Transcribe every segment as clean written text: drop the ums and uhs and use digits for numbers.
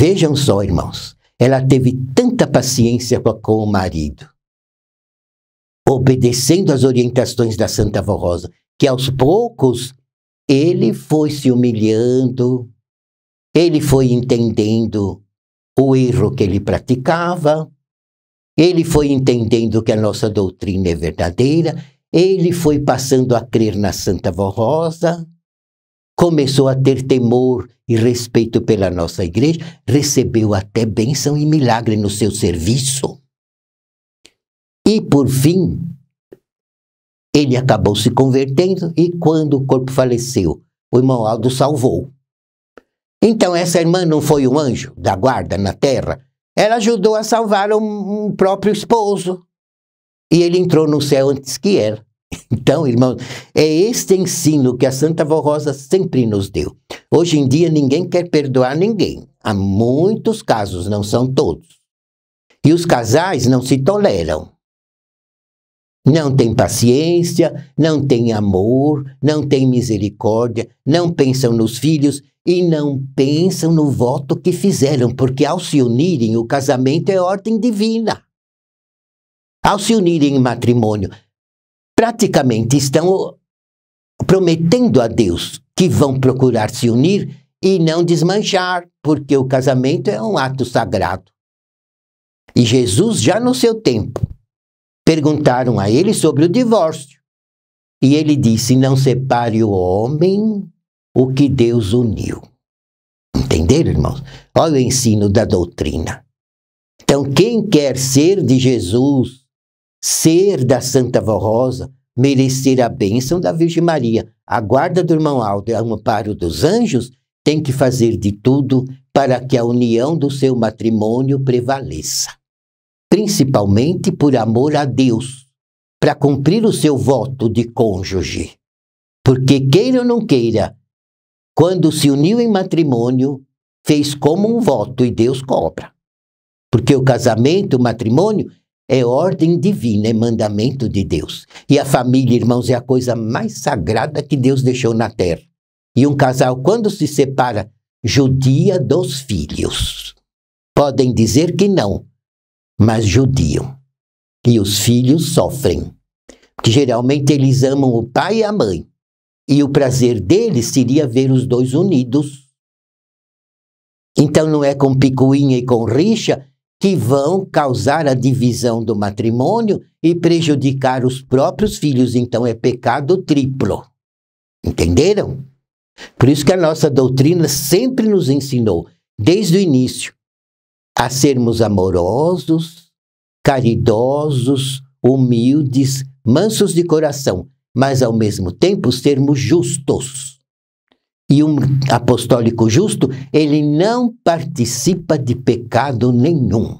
Vejam só, irmãos, ela teve tanta paciência com o marido, obedecendo às orientações da Santa Avó Rosa, que aos poucos ele foi se humilhando, ele foi entendendo o erro que ele praticava, ele foi entendendo que a nossa doutrina é verdadeira, ele foi passando a crer na Santa Avó Rosa, começou a ter temor e respeito pela nossa igreja, recebeu até bênção e milagre no seu serviço. E, por fim, ele acabou se convertendo e, quando o corpo faleceu, o irmão Aldo salvou. Então, essa irmã não foi um anjo da guarda na terra? Ela ajudou a salvar um próprio esposo. E ele entrou no céu antes que ela. Então, irmãos, é este ensino que a Santa Avó Rosa sempre nos deu. Hoje em dia, ninguém quer perdoar ninguém. Há muitos casos, não são todos. E os casais não se toleram. Não tem paciência, não tem amor, não tem misericórdia, não pensam nos filhos e não pensam no voto que fizeram, porque ao se unirem, o casamento é ordem divina. Ao se unirem em matrimônio, praticamente estão prometendo a Deus que vão procurar se unir e não desmanchar, porque o casamento é um ato sagrado. E Jesus, já no seu tempo, perguntaram a ele sobre o divórcio. E ele disse, não separe o homem o que Deus uniu. Entenderam, irmãos? Olha o ensino da doutrina. Então, quem quer ser de Jesus, ser da Santa Avó Rosa, merecer a bênção da Virgem Maria, a guarda do irmão Aldo e o amparo dos anjos, tem que fazer de tudo para que a união do seu matrimônio prevaleça. Principalmente por amor a Deus, para cumprir o seu voto de cônjuge. Porque queira ou não queira, quando se uniu em matrimônio, fez como um voto e Deus cobra. Porque o casamento, o matrimônio, é ordem divina, é mandamento de Deus. E a família, irmãos, é a coisa mais sagrada que Deus deixou na terra. E um casal, quando se separa, judia dos filhos. Podem dizer que não, mas judiam. E os filhos sofrem. Porque geralmente eles amam o pai e a mãe. E o prazer deles seria ver os dois unidos. Então não é com picuinha e com rixa que vão causar a divisão do matrimônio e prejudicar os próprios filhos. Então é pecado triplo. Entenderam? Por isso que a nossa doutrina sempre nos ensinou, desde o início, a sermos amorosos, caridosos, humildes, mansos de coração, mas ao mesmo tempo sermos justos. E um apostólico justo, ele não participa de pecado nenhum.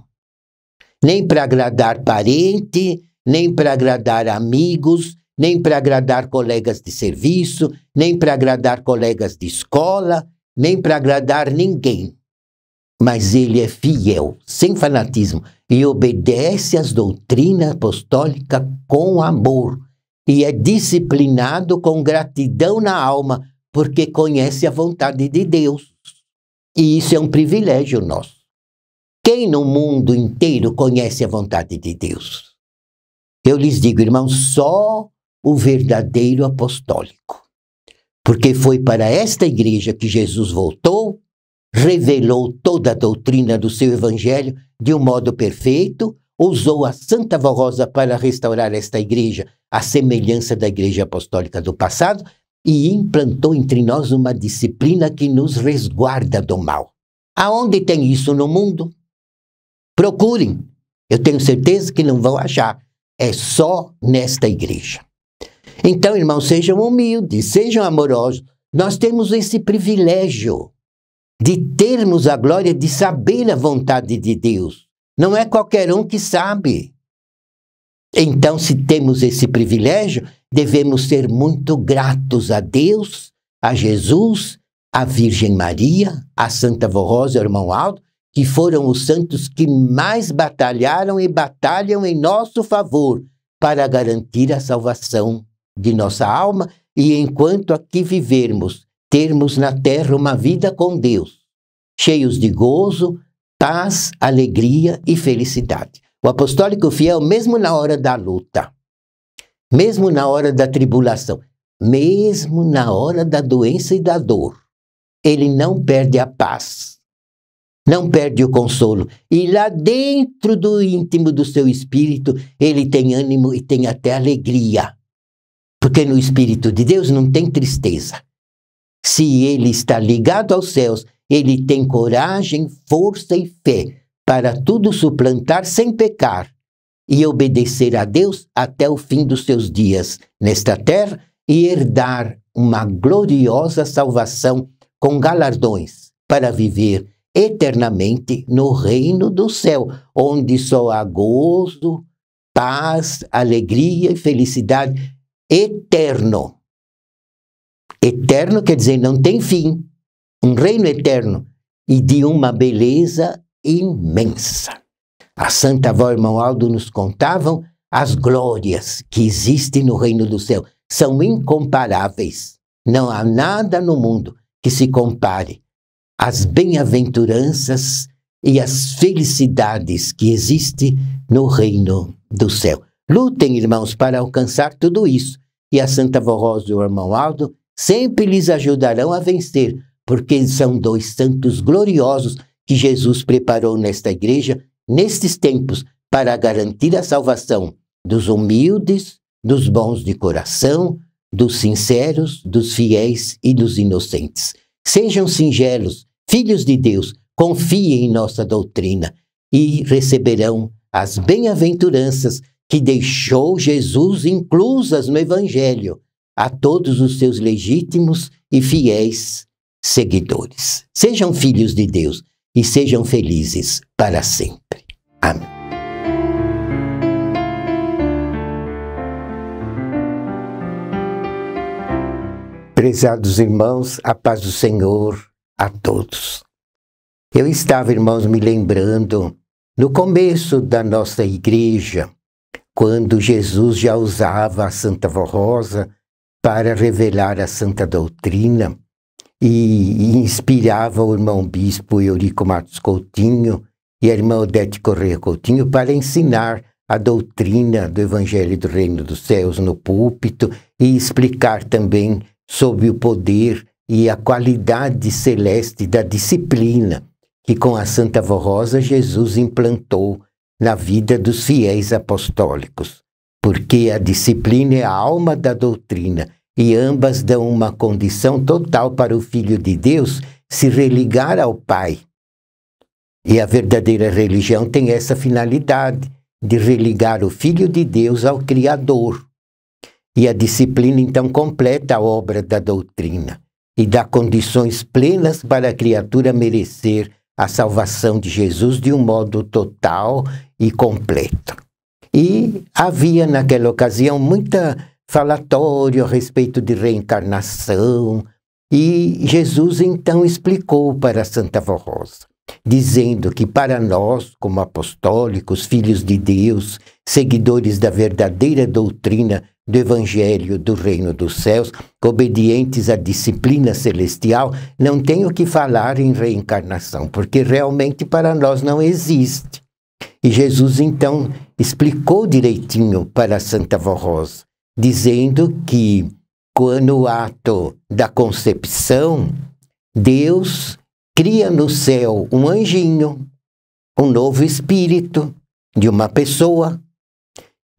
Nem para agradar parente, nem para agradar amigos, nem para agradar colegas de serviço, nem para agradar colegas de escola, nem para agradar ninguém. Mas ele é fiel, sem fanatismo, e obedece às doutrinas apostólicas com amor. E é disciplinado com gratidão na alma, porque conhece a vontade de Deus. E isso é um privilégio nosso. Quem no mundo inteiro conhece a vontade de Deus? Eu lhes digo, irmãos, só o verdadeiro apostólico. Porque foi para esta igreja que Jesus voltou, revelou toda a doutrina do seu evangelho de um modo perfeito, usou a Santa Avó Rosa para restaurar esta igreja à semelhança da igreja apostólica do passado e implantou entre nós uma disciplina que nos resguarda do mal. Aonde tem isso no mundo? Procurem. Eu tenho certeza que não vão achar. É só nesta igreja. Então, irmãos, sejam humildes, sejam amorosos. Nós temos esse privilégio de termos a glória de saber a vontade de Deus. Não é qualquer um que sabe. Então, se temos esse privilégio, devemos ser muito gratos a Deus, a Jesus, a Virgem Maria, a Santa Avó Rosa e o irmão Aldo, que foram os santos que mais batalharam e batalham em nosso favor para garantir a salvação de nossa alma e, enquanto aqui vivermos, termos na terra uma vida com Deus, cheios de gozo, paz, alegria e felicidade. O apostólico fiel, mesmo na hora da luta, mesmo na hora da tribulação, mesmo na hora da doença e da dor, ele não perde a paz, não perde o consolo. E lá dentro do íntimo do seu espírito, ele tem ânimo e tem até alegria. Porque no Espírito de Deus não tem tristeza. Se ele está ligado aos céus, ele tem coragem, força e fé para tudo suplantar sem pecar e obedecer a Deus até o fim dos seus dias nesta terra e herdar uma gloriosa salvação com galardões para viver eternamente no reino do céu, onde só há gozo, paz, alegria e felicidade eterno. Eterno quer dizer não tem fim, um reino eterno e de uma beleza imensa. A Santa Avó e Irmão Aldo nos contavam as glórias que existem no reino do céu. São incomparáveis. Não há nada no mundo que se compare às bem-aventuranças e às felicidades que existem no reino do céu. Lutem, irmãos, para alcançar tudo isso. E a Santa Avó Rosa e o Irmão Aldo sempre lhes ajudarão a vencer, porque são dois santos gloriosos que Jesus preparou nesta igreja, nestes tempos, para garantir a salvação dos humildes, dos bons de coração, dos sinceros, dos fiéis e dos inocentes. Sejam singelos, filhos de Deus, confiem em nossa doutrina e receberão as bem-aventuranças que deixou Jesus inclusas no Evangelho a todos os seus legítimos e fiéis seguidores. Sejam filhos de Deus e sejam felizes para sempre. Amém. Prezados irmãos, a paz do Senhor a todos. Eu estava, irmãos, me lembrando, no começo da nossa igreja, quando Jesus já usava a Santa Avó Rosa para revelar a Santa Doutrina e inspirava o irmão Bispo Eurico Matos Coutinho e a irmã Odete Correia Coutinho para ensinar a doutrina do Evangelho do Reino dos Céus no púlpito e explicar também sobre o poder e a qualidade celeste da disciplina que com a Santa Avó Rosa Jesus implantou na vida dos fiéis apostólicos, porque a disciplina é a alma da doutrina e ambas dão uma condição total para o Filho de Deus se religar ao Pai. E a verdadeira religião tem essa finalidade, de religar o Filho de Deus ao Criador. E a disciplina então completa a obra da doutrina e dá condições plenas para a criatura merecer a salvação de Jesus de um modo total e completo. E havia naquela ocasião muita falatório a respeito de reencarnação, e Jesus então explicou para Santa Avó Rosa, dizendo que para nós, como apostólicos, filhos de Deus, seguidores da verdadeira doutrina do Evangelho do Reino dos Céus, obedientes à disciplina celestial, não tem o que falar em reencarnação, porque realmente para nós não existe. E Jesus então explicou direitinho para Santa Avó Rosa, dizendo que no ato da concepção, Deus cria no céu um anjinho, um novo espírito de uma pessoa,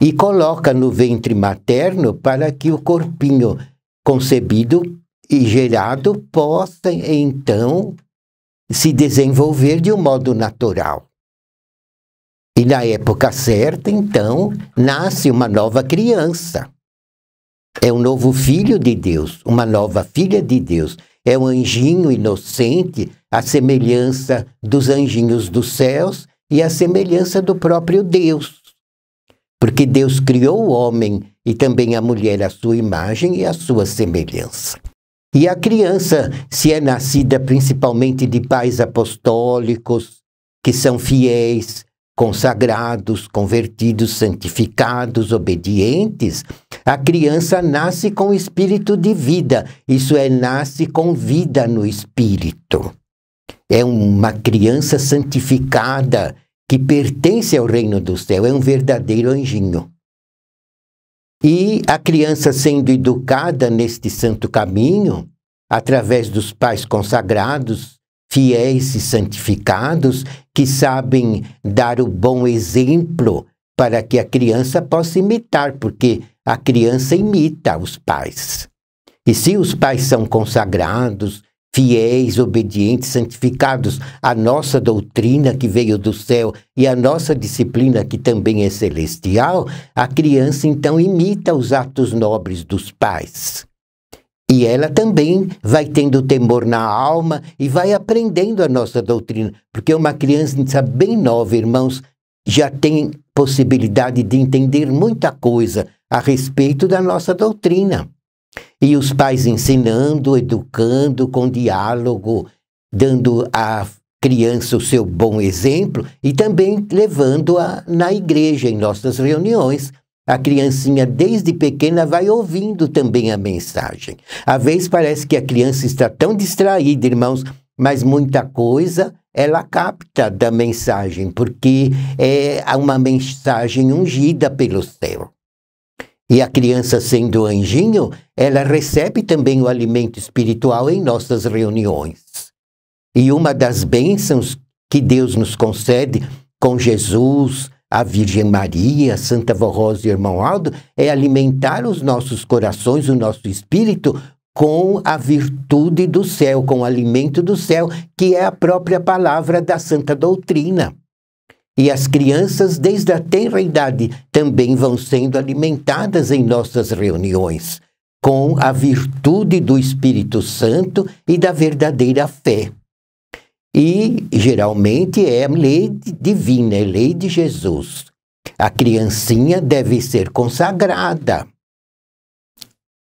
e coloca no ventre materno para que o corpinho concebido e gerado possa, então, se desenvolver de um modo natural. E na época certa, então, nasce uma nova criança. É um novo filho de Deus, uma nova filha de Deus. É um anjinho inocente, à semelhança dos anjinhos dos céus e à semelhança do próprio Deus. Porque Deus criou o homem e também a mulher à sua imagem e à sua semelhança. E a criança, se é nascida principalmente de pais apostólicos, que são fiéis, consagrados, convertidos, santificados, obedientes, a criança nasce com espírito de vida, isso é, nasce com vida no espírito. É uma criança santificada que pertence ao reino do céu, é um verdadeiro anjinho. E a criança sendo educada neste santo caminho, através dos pais consagrados, fiéis e santificados, que sabem dar o bom exemplo para que a criança possa imitar, porque a criança imita os pais. E se os pais são consagrados, fiéis, obedientes, santificados, a nossa doutrina que veio do céu e a nossa disciplina que também é celestial, a criança então imita os atos nobres dos pais. E ela também vai tendo temor na alma e vai aprendendo a nossa doutrina, porque uma criança bem nova, irmãos, já tem possibilidade de entender muita coisa a respeito da nossa doutrina. E os pais ensinando, educando, com diálogo, dando à criança o seu bom exemplo e também levando-a na igreja, em nossas reuniões. A criancinha, desde pequena, vai ouvindo também a mensagem. Às vezes parece que a criança está tão distraída, irmãos, mas muita coisa ela capta da mensagem, porque é uma mensagem ungida pelo céu. E a criança, sendo anjinho, ela recebe também o alimento espiritual em nossas reuniões. E uma das bênçãos que Deus nos concede com Jesus, a Virgem Maria, Santa Vó Rosa e o Irmão Aldo, é alimentar os nossos corações, o nosso espírito, com a virtude do céu, com o alimento do céu, que é a própria palavra da Santa Doutrina. E as crianças, desde a tenra idade, também vão sendo alimentadas em nossas reuniões, com a virtude do Espírito Santo e da verdadeira fé. E, geralmente, é lei divina, é lei de Jesus. A criancinha deve ser consagrada.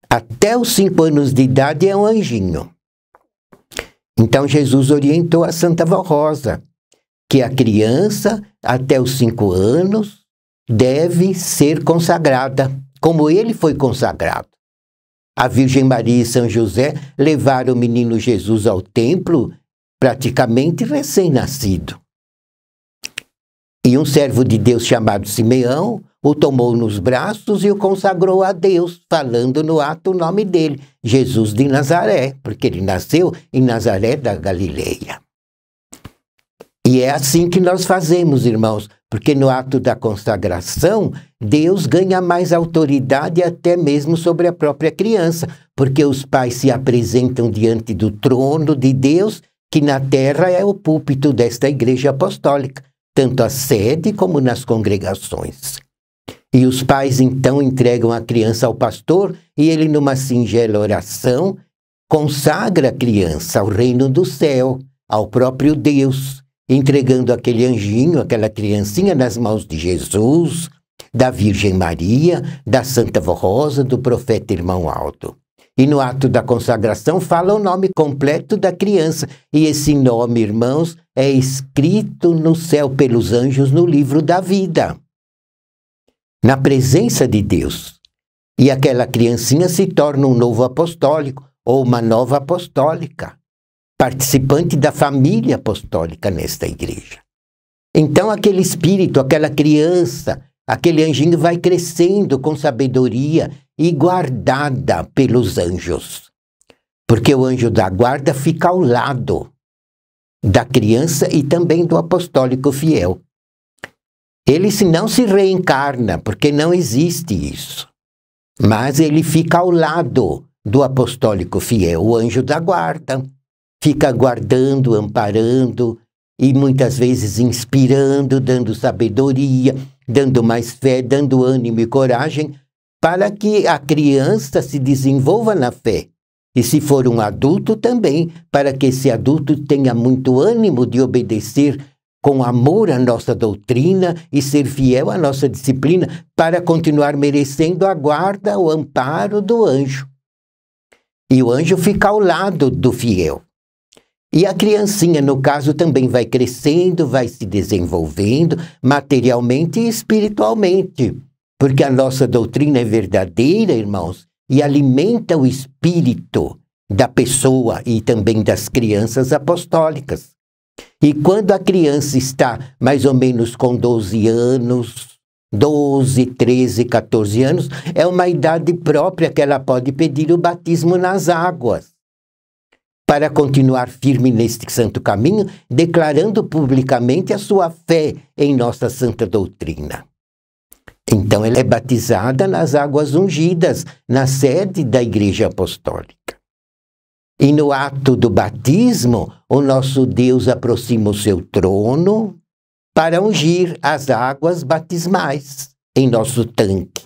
Até os 5 anos de idade é um anjinho. Então, Jesus orientou a Santa Vó Rosa que a criança, até os 5 anos, deve ser consagrada, como ele foi consagrado. A Virgem Maria e São José levaram o menino Jesus ao templo, praticamente recém-nascido. E um servo de Deus chamado Simeão o tomou nos braços e o consagrou a Deus, falando no ato o nome dele, Jesus de Nazaré, porque ele nasceu em Nazaré da Galileia. E é assim que nós fazemos, irmãos, porque no ato da consagração, Deus ganha mais autoridade até mesmo sobre a própria criança, porque os pais se apresentam diante do trono de Deus, que na terra é o púlpito desta igreja apostólica, tanto a sede como nas congregações. E os pais então entregam a criança ao pastor e ele, numa singela oração, consagra a criança ao reino do céu, ao próprio Deus, entregando aquele anjinho, aquela criancinha nas mãos de Jesus, da Virgem Maria, da Santa Vó Rosa, do profeta Irmão Aldo. E no ato da consagração fala o nome completo da criança. E esse nome, irmãos, é escrito no céu pelos anjos no livro da vida, na presença de Deus. E aquela criancinha se torna um novo apostólico ou uma nova apostólica, participante da família apostólica nesta igreja. Então aquele espírito, aquela criança, aquele anjinho vai crescendo com sabedoria e guardada pelos anjos. Porque o anjo da guarda fica ao lado da criança e também do apostólico fiel. Ele não se reencarna, porque não existe isso. Mas ele fica ao lado do apostólico fiel, o anjo da guarda. Fica guardando, amparando e muitas vezes inspirando, dando sabedoria, dando mais fé, dando ânimo e coragem para que a criança se desenvolva na fé. E se for um adulto também, para que esse adulto tenha muito ânimo de obedecer com amor à nossa doutrina e ser fiel à nossa disciplina para continuar merecendo a guarda, o amparo do anjo. E o anjo fica ao lado do fiel. E a criancinha, no caso, também vai crescendo, vai se desenvolvendo materialmente e espiritualmente, porque a nossa doutrina é verdadeira, irmãos, e alimenta o espírito da pessoa e também das crianças apostólicas. E quando a criança está mais ou menos com 12 anos, 12, 13, 14 anos, é uma idade própria que ela pode pedir o batismo nas águas, para continuar firme neste santo caminho, declarando publicamente a sua fé em nossa santa doutrina. Então ela é batizada nas águas ungidas, na sede da Igreja Apostólica. E no ato do batismo, o nosso Deus aproxima o seu trono para ungir as águas batismais em nosso tanque.